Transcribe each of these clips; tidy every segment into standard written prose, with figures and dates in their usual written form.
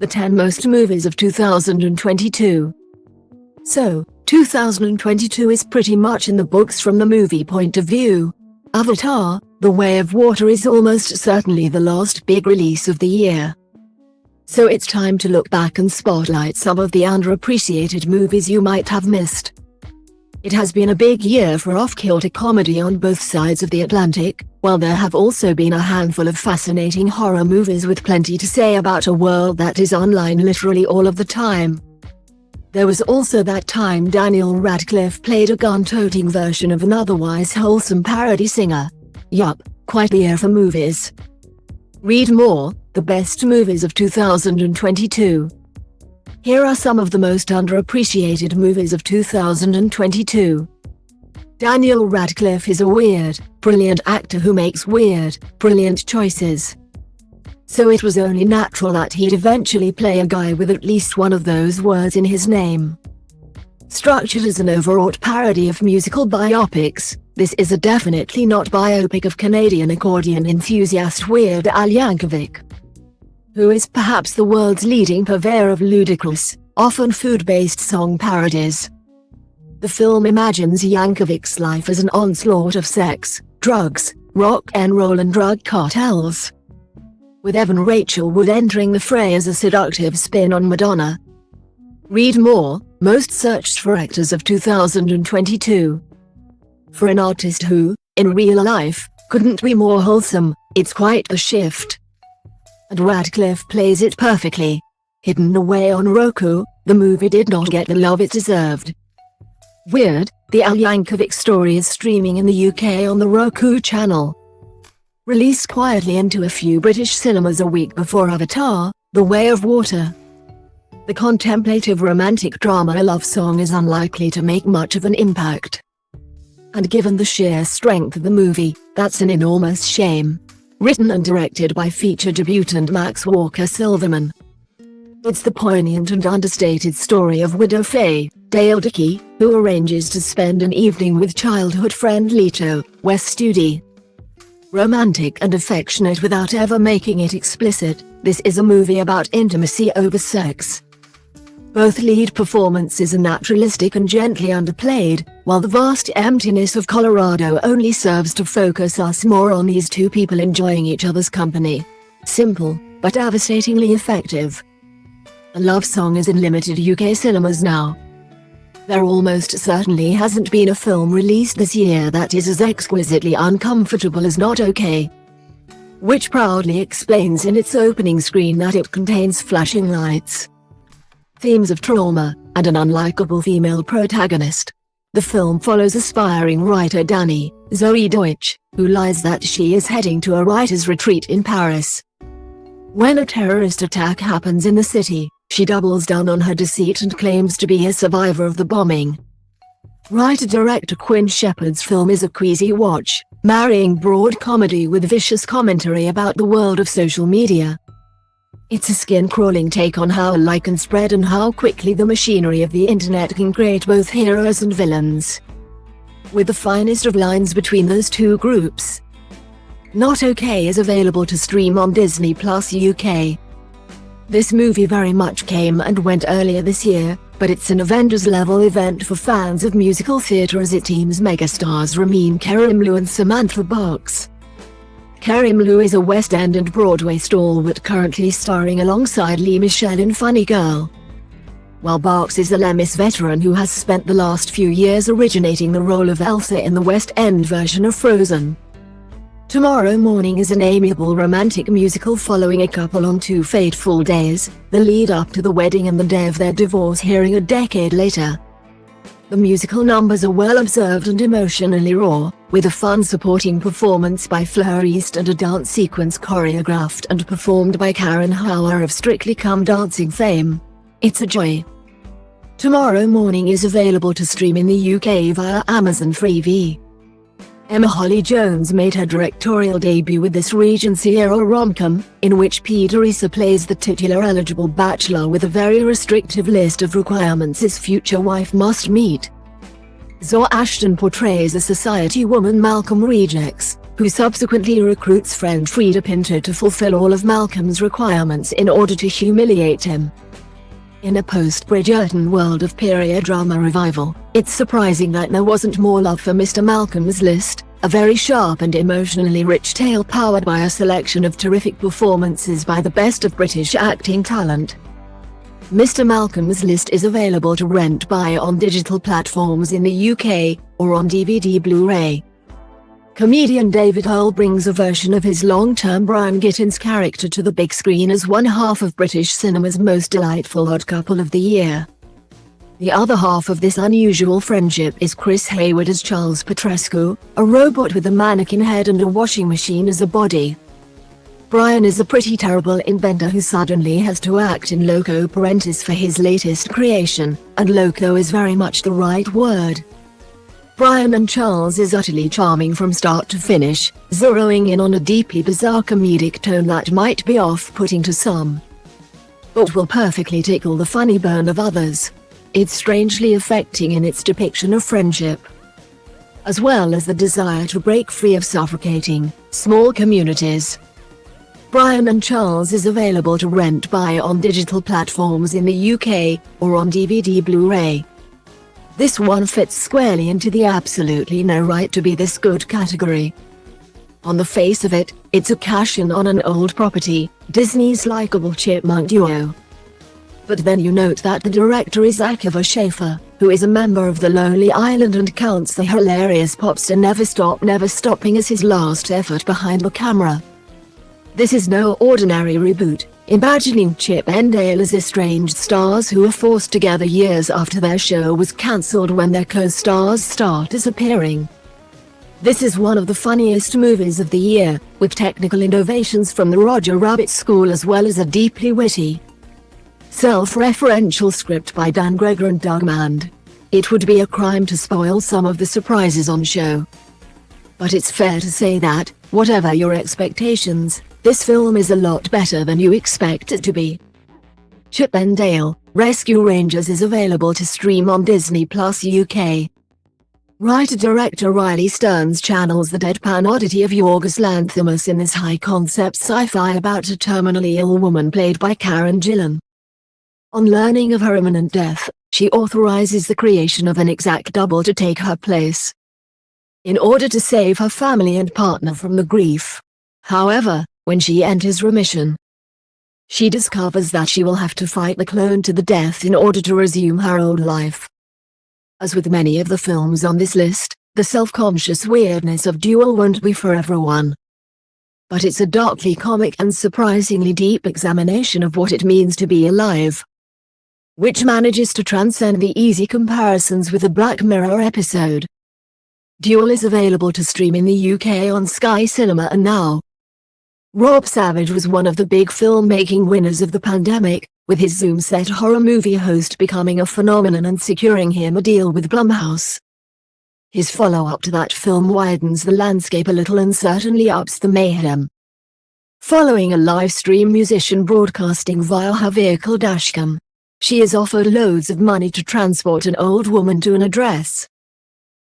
The 10 most movies of 2022. So, 2022 is pretty much in the books from the movie point of view. Avatar: The Way of Water is almost certainly the last big release of the year. So it's time to look back and spotlight some of the underappreciated movies you might have missed. It has been a big year for off-kilter comedy on both sides of the Atlantic, while there have also been a handful of fascinating horror movies with plenty to say about a world that is online literally all of the time. There was also that time Daniel Radcliffe played a gun-toting version of an otherwise wholesome parody singer. Yup, quite the year for movies. Read more: The Best Movies of 2022. Here are some of the most underappreciated movies of 2022. Daniel Radcliffe is a weird, brilliant actor who makes weird, brilliant choices. So it was only natural that he'd eventually play a guy with at least one of those words in his name. Structured as an overwrought parody of musical biopics, this is a definitely not biopic of Canadian accordion enthusiast Weird Al Yankovic, who is perhaps the world's leading purveyor of ludicrous, often food-based song parodies. The film imagines Yankovic's life as an onslaught of sex, drugs, rock and roll and drug cartels, with Evan Rachel Wood entering the fray as a seductive spin on Madonna. Read more: Most Searched for Actors of 2022. For an artist who, in real life, couldn't be more wholesome, it's quite the shift. And Radcliffe plays it perfectly. Hidden away on Roku, the movie did not get the love it deserved. Weird: The Al Yankovic Story is streaming in the UK on the Roku channel. Released quietly into a few British cinemas a week before Avatar: The Way of Water. The contemplative romantic drama love song is unlikely to make much of an impact. And given the sheer strength of the movie, that's an enormous shame. Written and directed by feature debutant Max Walker-Silverman. It's the poignant and understated story of widow Faye, Dale Dickey, who arranges to spend an evening with childhood friend Leto, Wes Studi. Romantic and affectionate without ever making it explicit, this is a movie about intimacy over sex. Both lead performances are naturalistic and gently underplayed, while the vast emptiness of Colorado only serves to focus us more on these two people enjoying each other's company. Simple, but devastatingly effective. A love song is in limited UK cinemas now. There almost certainly hasn't been a film released this year that is as exquisitely uncomfortable as Not Okay, which proudly explains in its opening screen that it contains flashing lights, themes of trauma, and an unlikable female protagonist. The film follows aspiring writer Danny, Zoe Deutsch, who lies that she is heading to a writer's retreat in Paris. When a terrorist attack happens in the city, she doubles down on her deceit and claims to be a survivor of the bombing. Writer-director Quinn Shepard's film is a queasy watch, marrying broad comedy with vicious commentary about the world of social media. It's a skin-crawling take on how a lie can spread and how quickly the machinery of the internet can create both heroes and villains, with the finest of lines between those two groups. Not Okay is available to stream on Disney Plus UK. This movie very much came and went earlier this year, but it's an Avengers-level event for fans of musical theatre as it teams megastars Ramin Karimloo and Samantha Box. Karimloo is a West End and Broadway stalwart currently starring alongside Lea Michele in Funny Girl, while Box is a Les Mis veteran who has spent the last few years originating the role of Elsa in the West End version of Frozen. Tomorrow Morning is an amiable romantic musical following a couple on two fateful days, the lead up to the wedding and the day of their divorce hearing a decade later. The musical numbers are well observed and emotionally raw, with a fun supporting performance by Fleur East and a dance sequence choreographed and performed by Karen Hauer of Strictly Come Dancing fame. It's a joy. Tomorrow Morning is available to stream in the UK via Amazon Freevee. Emma Holly-Jones made her directorial debut with this Regency-era rom-com, in which Peter Issa plays the titular eligible bachelor with a very restrictive list of requirements his future wife must meet. Zoe Ashton portrays a society woman Malcolm rejects, who subsequently recruits friend Frida Pinto to fulfill all of Malcolm's requirements in order to humiliate him. In a post-Bridgerton world of period drama revival, it's surprising that there wasn't more love for Mr. Malcolm's List, a very sharp and emotionally rich tale powered by a selection of terrific performances by the best of British acting talent. Mr. Malcolm's List is available to rent buy on digital platforms in the UK, or on DVD Blu-ray. Comedian David Earl brings a version of his long-term Brian Gittins character to the big screen as one half of British cinema's most delightful odd couple of the year. The other half of this unusual friendship is Chris Hayward as Charles Petrescu, a robot with a mannequin head and a washing machine as a body. Brian is a pretty terrible inventor who suddenly has to act in loco parentis for his latest creation, and loco is very much the right word. Brian and Charles is utterly charming from start to finish, zeroing in on a deeply bizarre comedic tone that might be off-putting to some, but will perfectly tickle the funny bone of others. It's strangely affecting in its depiction of friendship, as well as the desire to break free of suffocating, small communities. Brian and Charles is available to rent buy on digital platforms in the UK, or on DVD Blu-ray. This one fits squarely into the absolutely no right to be this good category. On the face of it, it's a cash-in on an old property, Disney's likable chipmunk duo. But then you note that the director is Akiva Schaffer, who is a member of the Lonely Island and counts the hilarious popster Never Stop Never Stopping as his last effort behind the camera. This is no ordinary reboot, imagining Chip and Dale as estranged stars who were forced together years after their show was cancelled when their co-stars start disappearing. This is one of the funniest movies of the year, with technical innovations from the Roger Rabbit school as well as a deeply witty, self-referential script by Dan Greger and Doug Mand. It would be a crime to spoil some of the surprises on show, but it's fair to say that, whatever your expectations, this film is a lot better than you expect it to be. Chip and Dale: Rescue Rangers is available to stream on Disney Plus UK. Writer-director Riley Stearns channels the deadpan oddity of Yorgos Lanthimos in this high-concept sci-fi about a terminally ill woman played by Karen Gillan. On learning of her imminent death, she authorizes the creation of an exact double to take her place, in order to save her family and partner from the grief. However, when she enters remission, she discovers that she will have to fight the clone to the death in order to resume her old life. As with many of the films on this list, the self-conscious weirdness of Duel won't be for everyone. But it's a darkly comic and surprisingly deep examination of what it means to be alive, which manages to transcend the easy comparisons with the Black Mirror episode. Duel is available to stream in the UK on Sky Cinema and Now. Rob Savage was one of the big filmmaking winners of the pandemic, with his Zoom set horror movie host becoming a phenomenon and securing him a deal with Blumhouse. His follow-up to that film widens the landscape a little and certainly ups the mayhem. Following a live stream musician broadcasting via her vehicle dashcam, she is offered loads of money to transport an old woman to an address.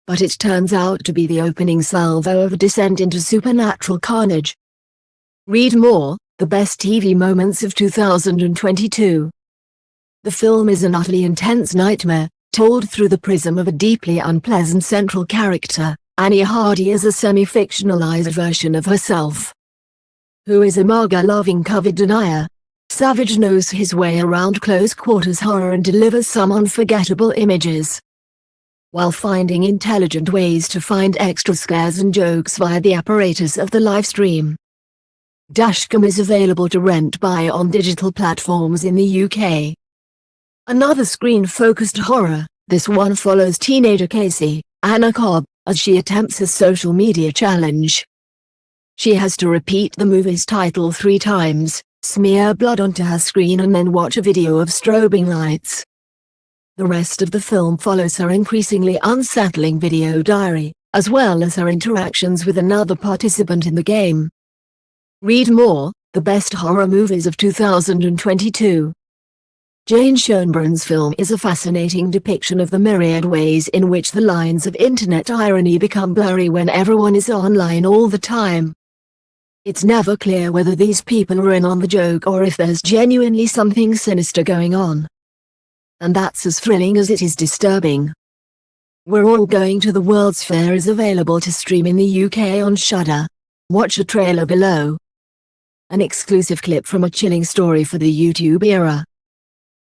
But it turns out to be the opening salvo of a descent into supernatural carnage. Read more: the best TV moments of 2022. The film is an utterly intense nightmare, told through the prism of a deeply unpleasant central character, Annie Hardy as a semi-fictionalized version of herself, who is a MAGA-loving COVID denier. Savage knows his way around close-quarters horror and delivers some unforgettable images, while finding intelligent ways to find extra scares and jokes via the apparatus of the live stream. Dashcam is available to rent buy on digital platforms in the UK. Another screen-focused horror, this one follows teenager Casey, Anna Cobb, as she attempts a social media challenge. She has to repeat the movie's title 3 times, smear blood onto her screen and then watch a video of strobing lights. The rest of the film follows her increasingly unsettling video diary, as well as her interactions with another participant in the game. Read more: the best horror movies of 2022. Jane Schoenbrun's film is a fascinating depiction of the myriad ways in which the lines of internet irony become blurry when everyone is online all the time. It's never clear whether these people are in on the joke or if there's genuinely something sinister going on. And that's as thrilling as it is disturbing. We're All Going to the World's Fair is available to stream in the UK on Shudder. Watch a trailer below. An exclusive clip from a chilling story for the YouTube era.